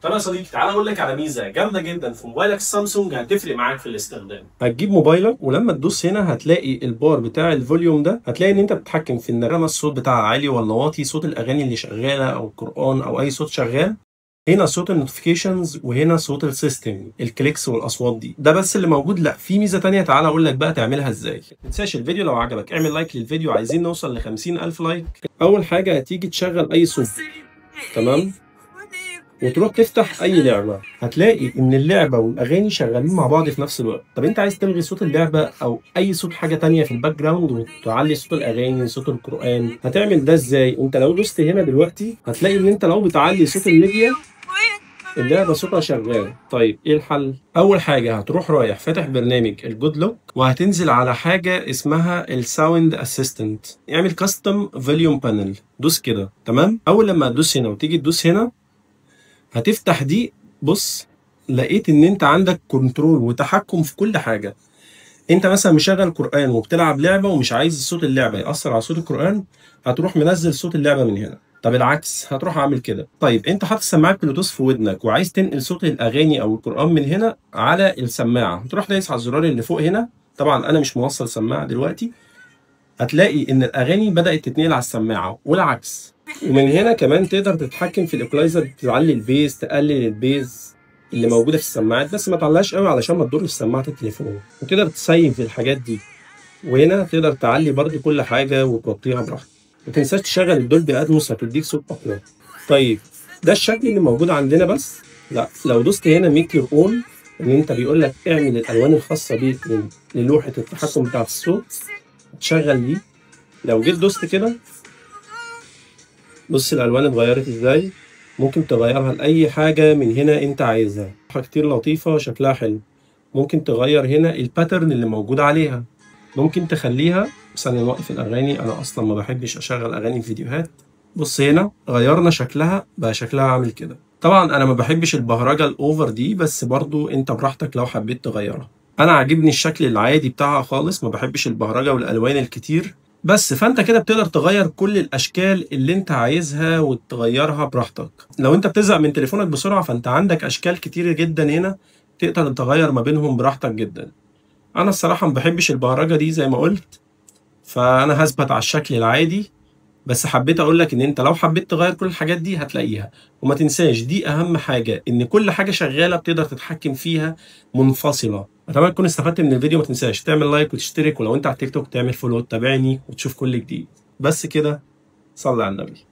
طب يا صديقي تعالى اقول لك على ميزه جامده جدا في موبايلك السامسونج هتفرق معاك في الاستخدام. هتجيب موبايلك ولما تدوس هنا هتلاقي البار بتاع الفوليوم ده، هتلاقي ان انت بتتحكم في النغمه الصوت بتاعها عالي ولا واطي، صوت الاغاني اللي شغاله او القران او اي صوت شغال. هنا صوت النوتيفيكيشنز وهنا صوت السيستم، الكليكس والاصوات دي. ده بس اللي موجود؟ لا، في ميزه تانية. تعالى اقول لك بقى تعملها ازاي. ما تنساش الفيديو لو عجبك اعمل لايك للفيديو، عايزين نوصل ل 50,000 لايك. اول حاجه هتيجي تشغل اي صوت، تمام، وتروح تفتح اي لعبه، هتلاقي ان اللعبه والاغاني شغالين مع بعض في نفس الوقت. طب انت عايز تلغي صوت اللعبه او اي صوت حاجه تانية في الباك جراوند وتعلي صوت الاغاني صوت القران، هتعمل ده ازاي؟ انت لو دوست هنا دلوقتي هتلاقي ان انت لو بتعلي صوت الميديا اللعبه صوتها شغال. طيب ايه الحل؟ اول حاجه هتروح رايح فاتح برنامج الجود لوك، وهتنزل على حاجه اسمها الساوند اسيستنت، اعمل كاستم فوليوم بانل، دوس كده. تمام، اول لما تدوس هنا وتيجي تدوس هنا هتفتح دي. بص، لقيت ان انت عندك كنترول وتحكم في كل حاجه. انت مثلا مشغل قران وبتلعب لعبه ومش عايز صوت اللعبه ياثر على صوت القران، هتروح منزل صوت اللعبه من هنا. طب العكس هتروح عامل كده. طيب انت حاطط سماعه بلوتوث في ودنك وعايز تنقل صوت الاغاني او القران من هنا على السماعه، هتروح دايس على الزرار اللي فوق هنا. طبعا انا مش موصل سماعه دلوقتي، هتلاقي ان الاغاني بدات تتنقل على السماعه والعكس. ومن هنا كمان تقدر تتحكم في الايكولايزر، تعلي البيز تقلل البيز اللي موجوده في السماعات، بس ما تعلقش قوي علشان ما تضرش سماعه التليفون، وتقدر تسيب في الحاجات دي. وهنا تقدر تعلي برضو كل حاجه وتوطيها براحتك. ما تنساش تشغل الدولبي اتموس، هتديك صوت اقوى. طيب ده الشكل اللي موجود عندنا، بس لا، لو دوست هنا ميك يور اون، ان انت بيقول لك اعمل الالوان الخاصه بيك للوحه التحكم بتاعه الصوت، تشغل دي. لو جيت دوست كده، بص الالوان اتغيرت ازاي. ممكن تغيرها لاي حاجه من هنا انت عايزها، حاجه كتير لطيفه شكلها حلو. ممكن تغير هنا الباترن اللي موجود عليها، ممكن تخليها مثلا نوقف الاغاني، انا اصلا ما بحبش اشغل اغاني في فيديوهات. بص هنا غيرنا شكلها، بقى شكلها عامل كده. طبعا انا ما بحبش البهرجه الاوفر دي، بس برضو انت براحتك لو حبيت تغيرها. انا عاجبني الشكل العادي بتاعها خالص، ما بحبش البهرجه والالوان الكتير. بس فانت كده بتقدر تغير كل الاشكال اللي انت عايزها وتغيرها براحتك. لو انت بتزهق من تليفونك بسرعه فانت عندك اشكال كتير جدا هنا تقدر تغير ما بينهم براحتك جدا. انا الصراحه ما بحبش البهرجه دي زي ما قلت، فانا هثبت على الشكل العادي. بس حبيت اقول لك ان انت لو حبيت تغير كل الحاجات دي هتلاقيها. وما تنساش دي اهم حاجه، ان كل حاجه شغاله بتقدر تتحكم فيها منفصله. اتمنى تكون استفدت من الفيديو. ما تنساش تعمل لايك وتشترك، ولو انت على التيك توك تعمل فولو وتتابعني وتشوف كل جديد. بس كده، صلي على النبي.